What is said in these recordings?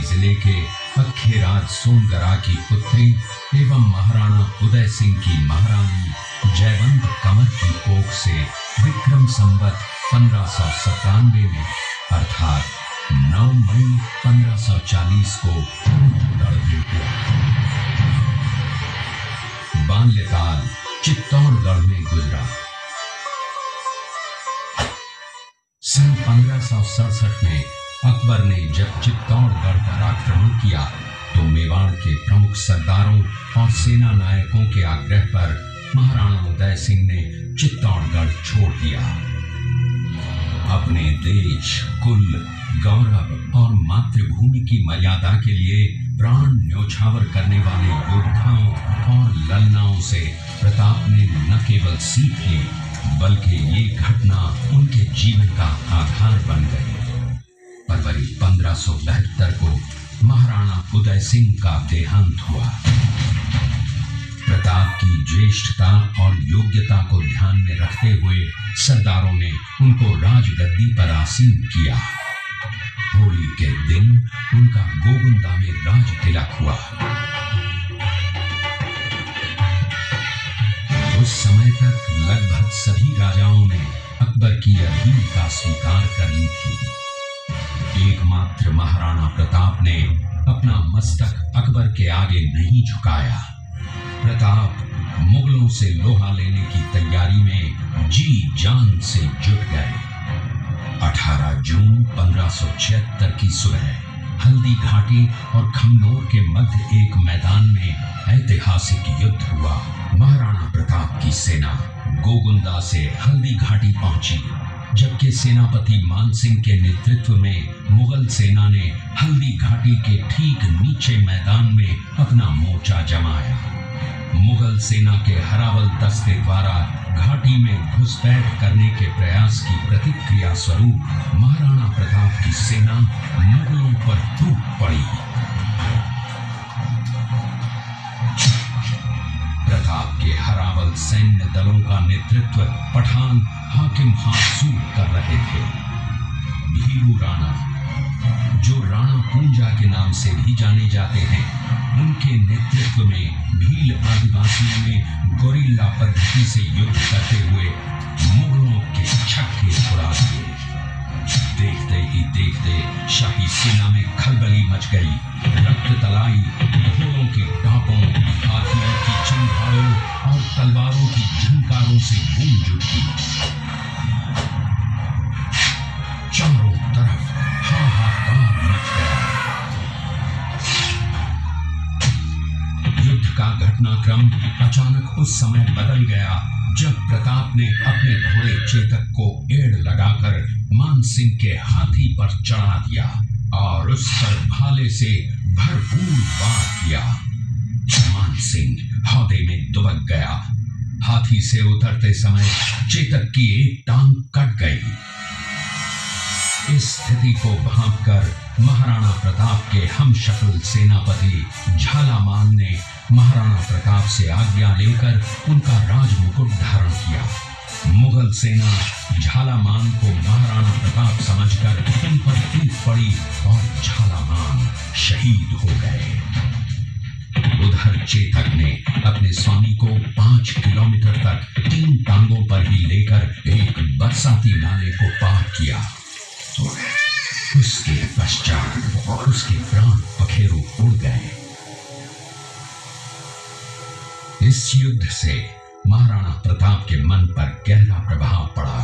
जिले के पखेराज सोनगरा की पुत्री एवं महाराणा उदय सिंह की महारानी जयवंत कंवर की कोख से विक्रम संवत 1597 में अर्थात 9 मई 1540 को बाल्यकाल चित्तौड़गढ़ में गुजरा। सन 1567 में अकबर ने जब चित्तौड़गढ़ पर आक्रमण किया तो मेवाड़ के प्रमुख सरदारों और सेना नायकों के आग्रह पर महाराणा उदय सिंह ने चित्तौड़गढ़ छोड़ दिया। अपने देश, कुल, गौरव और मातृभूमि की मर्यादा के लिए प्राण न्योछावर करने वाले योद्धाओं और ललनाओं से प्रताप ने न केवल सीख ली बल्कि ये घटना उनके जीवन का आधार बन गई। फरवरी 1572 को महाराणा उदय सिंह का देहांत हुआ। प्रताप की ज्येष्ठता और योग्यता को ध्यान में रखते हुए सरदारों ने उनको राजगद्दी पर आसीन किया। होली के दिन उनका गोगुंदा में राज तिलक हुआ। उस समय तक लगभग सभी राजाओं ने अकबर की अधीनता स्वीकार कर ली थी। एकमात्र महाराणा प्रताप ने अपना मस्तक अकबर के आगे नहीं झुकाया। प्रताप मुगलों से लोहा लेने की तैयारी में जी जान से जुट गए। 18 जून 1576 की सुबह हल्दी घाटी और खमनोर के मध्य एक मैदान में ऐतिहासिक युद्ध हुआ। महाराणा प्रताप की सेना गोगुंदा से हल्दी घाटी पहुंची, जबकि सेनापति मानसिंह के नेतृत्व में मुगल सेना ने हल्दी घाटी के ठीक नीचे मैदान में अपना मोर्चा जमाया। मुगल सेना के हरावल दस्ते द्वारा घाटी में घुसपैठ करने के प्रयास की प्रतिक्रिया स्वरूप महाराणा प्रताप की सेना मुगलों पर टूट पड़ी। प्रताप के हरावल सैन्य दलों का नेतृत्व पठान हाकिम हासूर कर रहे थे। भीरू राणा, जो राणा पूंजा के नाम से भी जाने जाते हैं, उनके नेतृत्व में भील आदिवासियों ने गोरिल्ला पद्धति से युद्ध करते हुए मुगलों के छक्के छुड़ा दिए। देखते ही देखते शाही सेना में खलबली मच गई। रक्त तलाई घोड़ों के टापों, हाथियों की चिंगारों और तलवारों की झंकारों से गूंज उठी। चारों तरफ हाहाकार मच गया। युद्ध का घटनाक्रम अचानक उस समय बदल गया जब प्रताप ने अपने घोड़े चेतक को एड़ लगाकर मानसिंह के हाथी पर चढ़ा दिया और उस पर भाले से भरपूर वार किया। मानसिंह हौदे में दुबक गया। हाथी से उतरते समय चेतक की एक टांग कट गई। इस स्थिति को भांपकर महाराणा प्रताप के हमशक्ल सेनापति झालामान ने महाराणा प्रताप से आज्ञा लेकर उनका राजमुकुट धारण किया। मुगल सेना झालामान को महाराणा प्रताप समझकर उन पर टूट पड़ी और झालामान शहीद हो गए। उधर चेतक ने अपने स्वामी को 5 किलोमीटर तक 3 टांगों पर ही लेकर एक बरसाती नाले को पार किया। उसके पश्चात उसके प्राण पखेरु उड़ गए। इस युद्ध से महाराणा प्रताप के मन पर गहरा प्रभाव पड़ा।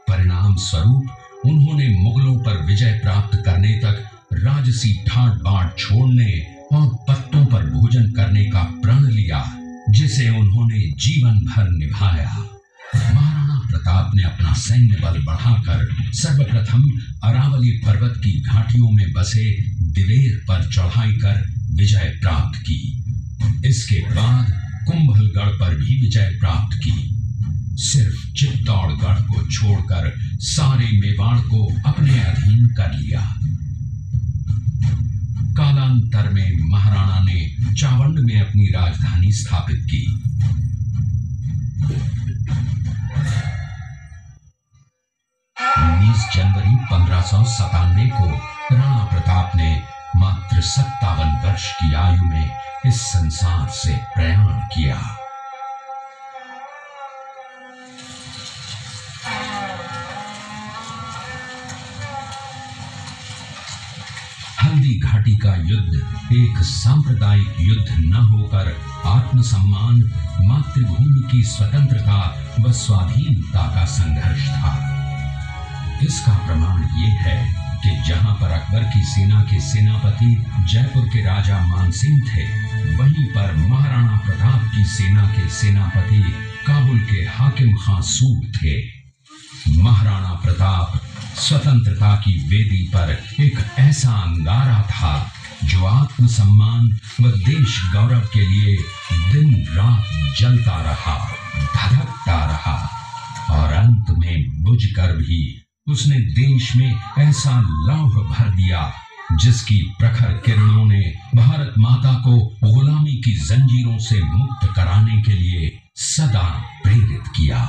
परिणाम स्वरूप उन्होंने मुगलों पर विजय प्राप्त करने तक राजसी ठाट बाट छोड़ने और पत्तों पर भोजन करने का प्रण लिया, जिसे उन्होंने जीवन भर निभाया। महाराणा प्रताप ने अपना सैन्य बल बढ़ाकर सर्वप्रथम अरावली पर्वत की घाटियों में बसे दिवेर पर चढ़ाई कर विजय प्राप्त की। इसके बाद कुंभलगढ़ पर भी विजय प्राप्त की। सिर्फ चित्तौड़गढ़ को छोड़कर सारे मेवाड़ को अपने अधीन कर लिया। कालांतर में महाराणा ने चावंड में अपनी राजधानी स्थापित की। 19 जनवरी 1597 को राणा प्रताप ने मात्र 57 वर्ष की आयु में इस संसार से प्रयाण किया। हल्दी घाटी का युद्ध एक सांप्रदायिक युद्ध न होकर आत्मसम्मान, मातृभूमि की स्वतंत्रता व स्वाधीनता का संघर्ष था। इसका प्रमाण ये है कि जहां पर अकबर की सेना के सेनापति जयपुर के राजा मानसिंह थे, वहीं पर महाराणा प्रताप की सेना के सेनापति काबुल के हाकिम खां सूर थे। महाराणा प्रताप स्वतंत्रता की वेदी पर एक ऐसा अंगारा था जो आत्मसम्मान व देश गौरव के लिए दिन रात जलता रहा, धधकता रहा और अंत में बुझकर भी उसने देश में ऐसा लौह भर दिया जिसकी प्रखर किरणों ने भारत माता को गुलामी की जंजीरों से मुक्त कराने के लिए सदा प्रेरित किया।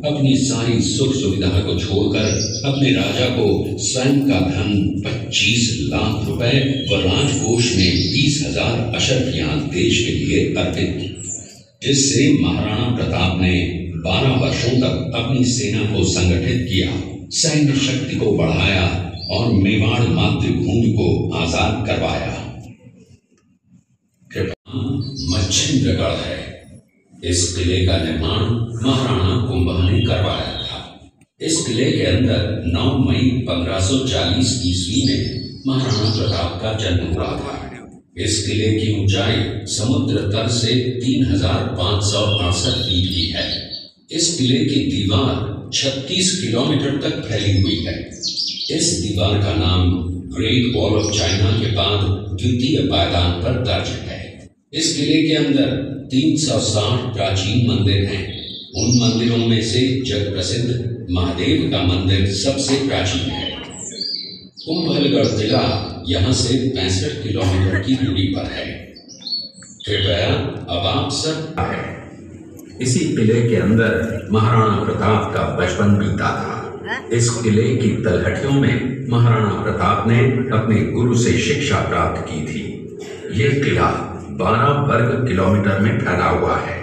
अपनी सारी सुख सुविधा को छोड़कर अपने राजा को स्वयं का धन 25 लाख रुपए व राजकोष में 20,000 अशर्फियां देश के लिए अर्पित की, जिससे महाराणा प्रताप ने 12 वर्षों तक अपनी सेना को संगठित किया, सैन्य शक्ति को बढ़ाया और मेवाड़ मातृभूमि को आजाद करवाया। मच्छिंद्रगढ़ है। इस किले का निर्माण महाराणा कुंभा ने करवाया था। इस किले के अंदर 9 मई 1540 ईस्वी में महाराणा प्रताप का जन्म हुआ था। इस किले की ऊंचाई समुद्र तल से 3,568 फीट की है। इस किले की दीवार 36 किलोमीटर तक फैली हुई है। इस दीवार का नाम ग्रेट वॉल ऑफ चाइना के बाद द्वितीय पायदान पर दर्ज है। इस किले के अंदर 360 प्राचीन मंदिर हैं। उन मंदिरों में से जग प्रसिद्ध महादेव का मंदिर सबसे प्राचीन है। कुंभलगढ़ किला यहाँ से 65 किलोमीटर की दूरी पर है। कृपया अब आप सब इसी किले के अंदर महाराणा प्रताप का बचपन बीता था। इस किले की तलहटियों में महाराणा प्रताप ने अपने गुरु से शिक्षा प्राप्त की थी। ये किला 12 वर्ग किलोमीटर में फैला हुआ है।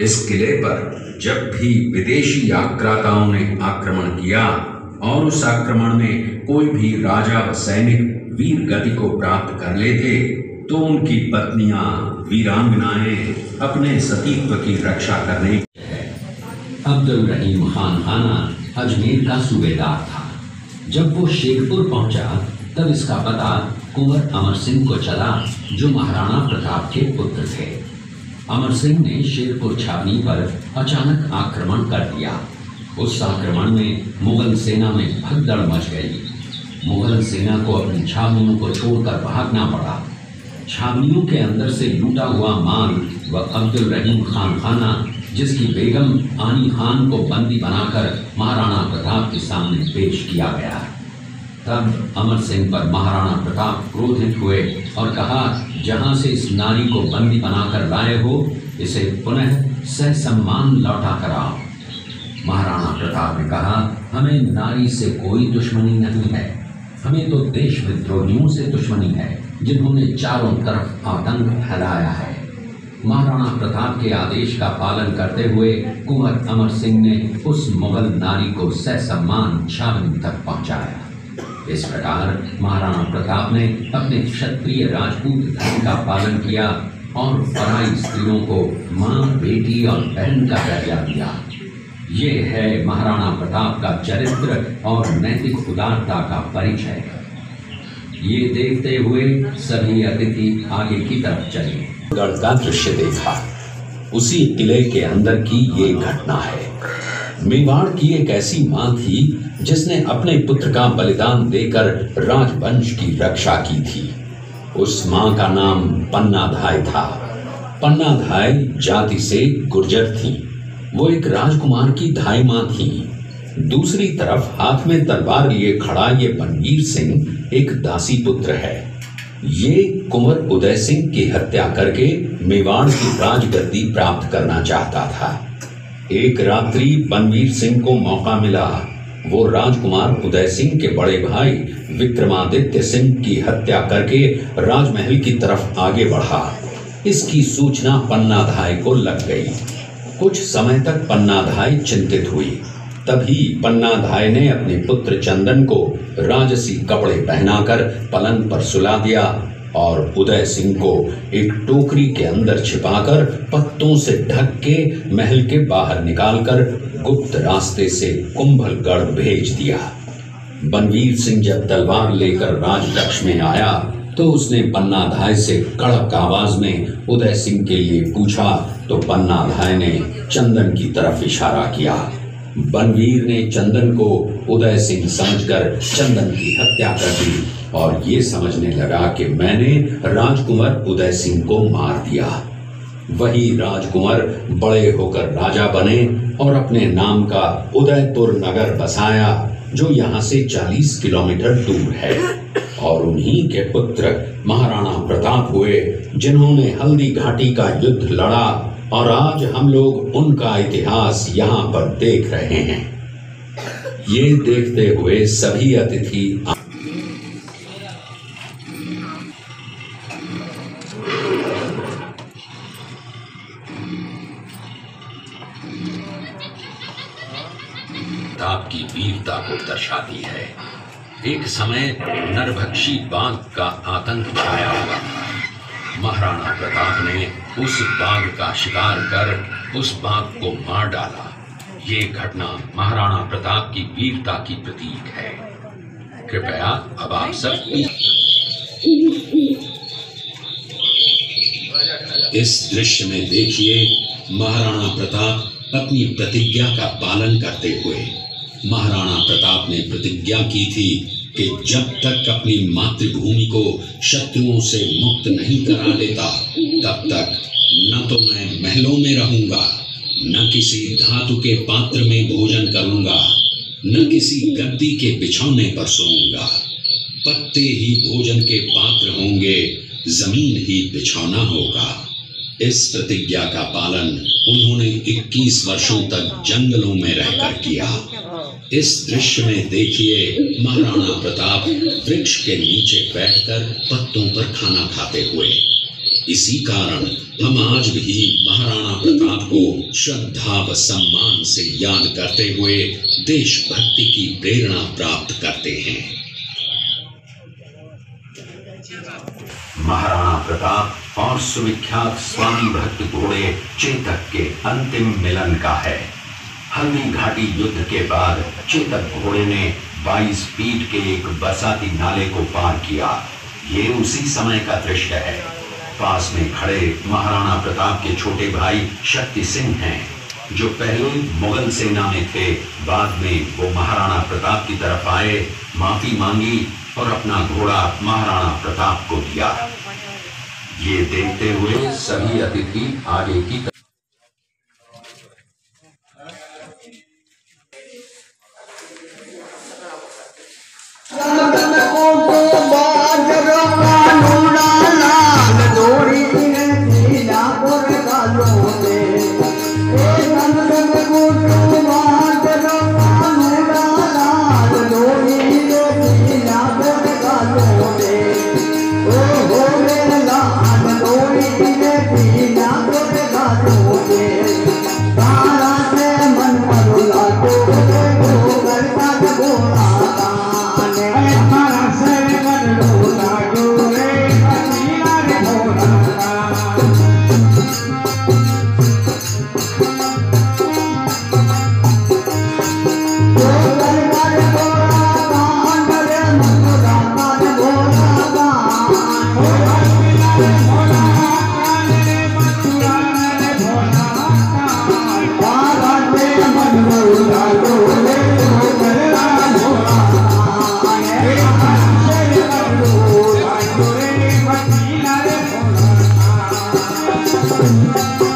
इस किले पर जब भी विदेशी आक्राताओं ने आक्रमण किया और उस आक्रमण में कोई भी राजा व सैनिक वीर गति को प्राप्त कर लेते तो उनकी पत्नियां वीरांगनाएं अपने सतीत्व की रक्षा करने। अब्दुल रहीम खान खाना अजमेर का सूबेदार था। जब वो शेरपुर पहुंचा तब इसका पता कुंवर अमर सिंह को चला, जो महाराणा प्रताप के पुत्र थे। अमर सिंह ने शेरपुर छावनी पर अचानक आक्रमण कर दिया। उस आक्रमण में मुगल सेना में भगदड़ मच गई। मुगल सेना को अपनी छावनियों को छोड़कर भागना पड़ा। छावनियों के अंदर से लूटा हुआ माल व अब्दुल रहीम खान खाना, जिसकी बेगम आनी खान को बंदी बनाकर महाराणा प्रताप के सामने पेश किया गया। तब अमर सिंह पर महाराणा प्रताप क्रोधित हुए और कहा, जहां से इस नारी को बंदी बनाकर लाए हो, इसे पुनः ससम्मान लौटा कर आओ। महाराणा प्रताप ने कहा, हमें नारी से कोई दुश्मनी नहीं है, हमें तो देश विद्रोहियों से दुश्मनी है, जिन्होंने चारों तरफ आतंक फैलाया है। महाराणा प्रताप के आदेश का पालन करते हुए कुंवर अमर सिंह ने उस मुगल नारी को ससम्मान छावनी तक पहुंचाया। इस प्रकार महाराणा प्रताप ने अपने क्षत्रिय राजपूत धर्म का पालन किया और पराई स्त्रियों को मां, बेटी और बहन का दर्जा दिया। ये है महाराणा प्रताप का चरित्र और नैतिक उदारता का परिचय। ये देखते हुए सभी अतिथि आगे की तरफ चले। गढ़ का दृश्य देखा, उसी किले के अंदर की ये घटना है। मेवाड़ की एक ऐसी मां थी जिसने अपने पुत्र का बलिदान देकर राजवंश की रक्षा की थी। उस मां का नाम पन्नाधाय था। पन्नाधाय जाति से गुर्जर थी। वो एक राजकुमार की धाई मां थी। दूसरी तरफ हाथ में तलवार लिए खड़ा ये बनवीर सिंह एक दासी पुत्र है। ये कुंवर उदय सिंह की हत्या करके मेवाड़ की राजगद्दी प्राप्त करना चाहता था। एक रात्रि बनवीर सिंह को मौका मिला। वो राजकुमार उदय सिंह के बड़े भाई विक्रमादित्य सिंह की हत्या करके राजमहल की तरफ आगे बढ़ा। इसकी सूचना पन्नाधाय को लग गई। कुछ समय तक पन्नाधाय चिंतित हुई। तभी पन्नाधाय ने अपने पुत्र चंदन को राजसी कपड़े पहनाकर पलंग पर सुला दिया और उदय सिंह को एक टोकरी के अंदर छिपाकर पत्तों से ढक के महल के बाहर निकालकर गुप्त रास्ते से कुंभलगढ़ भेज दिया। बनवीर सिंह जब तलवार लेकर राजकक्ष में आया तो उसने पन्नाधाय से कड़क आवाज में उदय सिंह के लिए पूछा तो पन्नाधाय ने चंदन की तरफ इशारा किया। बनवीर ने चंदन को उदय सिंह समझकर चंदन की हत्या कर दी और ये समझने लगा कि मैंने राजकुमार उदय सिंह को मार दिया। वही राजकुमार बड़े होकर राजा बने और अपने नाम का उदयपुर नगर बसाया, जो यहाँ से 40 किलोमीटर दूर है। और उन्हीं के पुत्र महाराणा प्रताप हुए, जिन्होंने हल्दी घाटी का युद्ध लड़ा और आज हम लोग उनका इतिहास यहाँ पर देख रहे हैं। ये देखते हुए सभी अतिथि प्रताप की वीरता को दर्शाती है। एक समय नरभक्षी बाघ का आतंक छाया हुआ था। महाराणा प्रताप ने उस बाघ का शिकार कर उस बाघ को मार डाला। ये घटना महाराणा प्रताप की वीरता की प्रतीक है। कृपया अब आप सब इस दृश्य में देखिए महाराणा प्रताप अपनी प्रतिज्ञा का पालन करते हुए। महाराणा प्रताप ने प्रतिज्ञा की थी कि जब तक अपनी मातृभूमि को शत्रुओं से मुक्त नहीं करा लेता तब तक न तो मैं महलों में रहूंगा, न किसी धातु के पात्र में भोजन करूंगा, न किसी गद्दी के बिछौने पर सोऊंगा। पत्ते ही भोजन के पात्र होंगे, जमीन ही बिछौना होगा। इस प्रतिज्ञा का पालन उन्होंने 21 वर्षों तक जंगलों में रहकर किया। इस दृश्य में देखिए महाराणा प्रताप वृक्ष के नीचे बैठकर पत्तों पर खाना खाते हुए। इसी कारण हम आज भी महाराणा प्रताप को श्रद्धा व सम्मान से याद करते हुए देशभक्ति की प्रेरणा प्राप्त करते हैं। महाराणा प्रताप और सुविख्यात स्वामी भक्त घोड़े चेतक के अंतिम मिलन का है। हल्दी घाटी युद्ध के बाद चेतक घोड़े ने 22 फीट के एक बरसाती नाले को पार किया। ये उसी समय का दृश्य है। पास में खड़े महाराणा प्रताप के छोटे भाई शक्ति सिंह हैं, जो पहले मुगल सेना में थे। बाद में वो महाराणा प्रताप की तरफ आए, माफी मांगी और अपना घोड़ा महाराणा प्रताप को दिया। ये देखते हुए सभी अतिथि आगे की Thank you.